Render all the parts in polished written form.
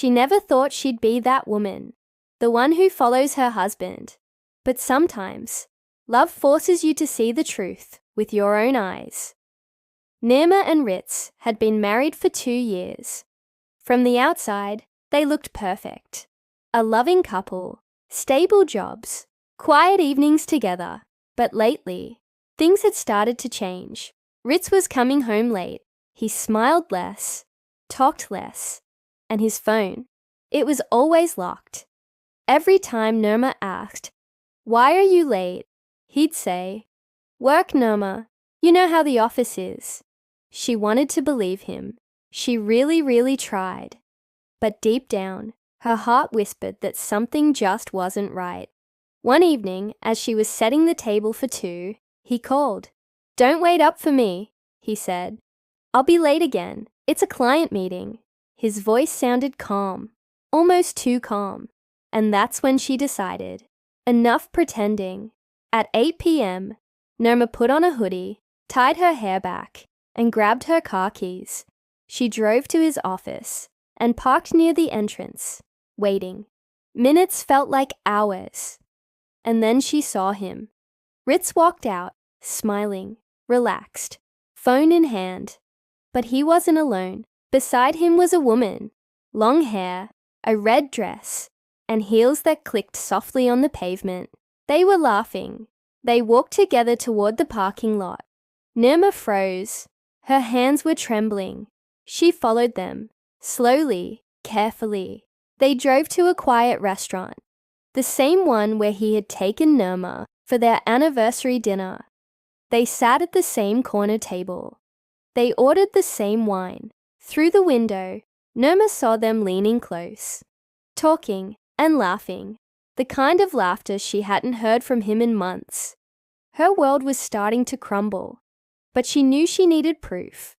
She never thought she'd be that woman, the one who follows her husband. But sometimes, love forces you to see the truth with your own eyes. Nirma and Ritz had been married for 2 years. From the outside, they looked perfect. A loving couple, stable jobs, quiet evenings together. But lately, things had started to change. Ritz was coming home late. He smiled less, talked less, and his phone, it was always locked. Every time Nirma asked, "Why are you late?" he'd say, "Work, Nirma. You know how the office is." She wanted to believe him. She really tried. But deep down, her heart whispered that something just wasn't right. One evening, as she was setting the table for 2, he called. "Don't wait up for me," he said. "I'll be late again. It's a client meeting." His voice sounded calm, almost too calm. And that's when she decided, enough pretending. At 8 p.m., Nirma put on a hoodie, tied her hair back, and grabbed her car keys. She drove to his office and parked near the entrance, waiting. Minutes felt like hours. And then she saw him. Ritz walked out, smiling, relaxed, phone in hand. But he wasn't alone. Beside him was a woman, long hair, a red dress, and heels that clicked softly on the pavement. They were laughing. They walked together toward the parking lot. Nirma froze. Her hands were trembling. She followed them, slowly, carefully. They drove to a quiet restaurant, the same one where he had taken Nirma for their anniversary dinner. They sat at the same corner table. They ordered the same wine. Through the window, Nirma saw them leaning close, talking and laughing, the kind of laughter she hadn't heard from him in months. Her world was starting to crumble, but she knew she needed proof.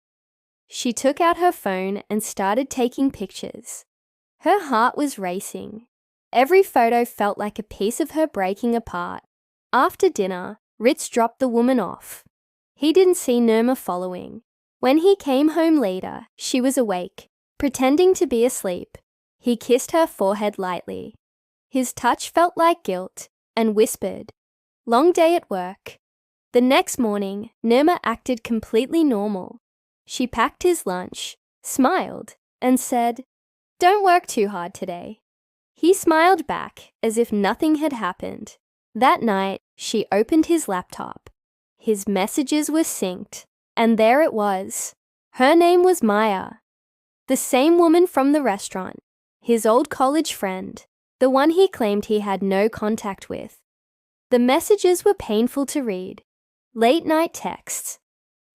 She took out her phone and started taking pictures. Her heart was racing. Every photo felt like a piece of her breaking apart. After dinner, Ritz dropped the woman off. He didn't see Nirma following. When he came home later, she was awake, pretending to be asleep. He kissed her forehead lightly. His touch felt like guilt and whispered, "Long day at work." The next morning, Nirma acted completely normal. She packed his lunch, smiled, and said, "Don't work too hard today." He smiled back as if nothing had happened. That night, she opened his laptop. His messages were synced, and there it was. Her name was Maya, the same woman from the restaurant, his old college friend, the one he claimed he had no contact with. The messages were painful to read. Late-night texts,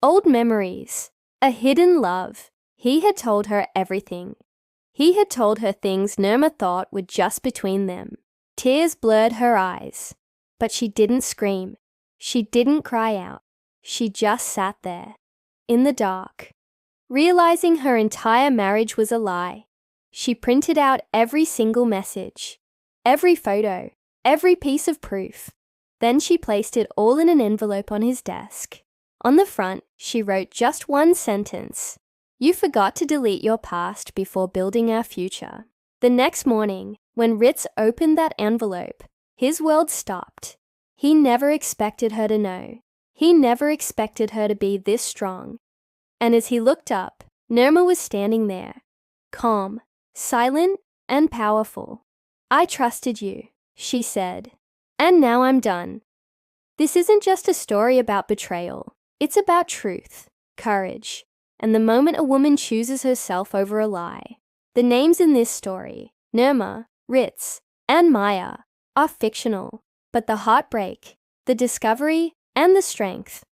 old memories, a hidden love. He had told her everything. He had told her things Nirma thought were just between them. Tears blurred her eyes, but she didn't scream. She didn't cry out. She just sat there, in the dark, realizing her entire marriage was a lie. She printed out every single message, every photo, every piece of proof. Then she placed it all in an envelope on his desk. On the front, she wrote just one sentence: "You forgot to delete your past before building our future." The next morning, when Ritz opened that envelope, his world stopped. He never expected her to know. He never expected her to be this strong. And as he looked up, Nirma was standing there, calm, silent, and powerful. "I trusted you," she said, "and now I'm done." This isn't just a story about betrayal. It's about truth, courage, and the moment a woman chooses herself over a lie. The names in this story, Nirma, Ritz, and Maya, are fictional, but the heartbreak, the discovery, and the strength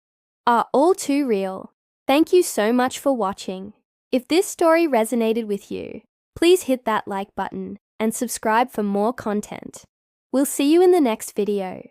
are all too real. Thank you so much for watching. If this story resonated with you, please hit that like button and subscribe for more content. We'll see you in the next video.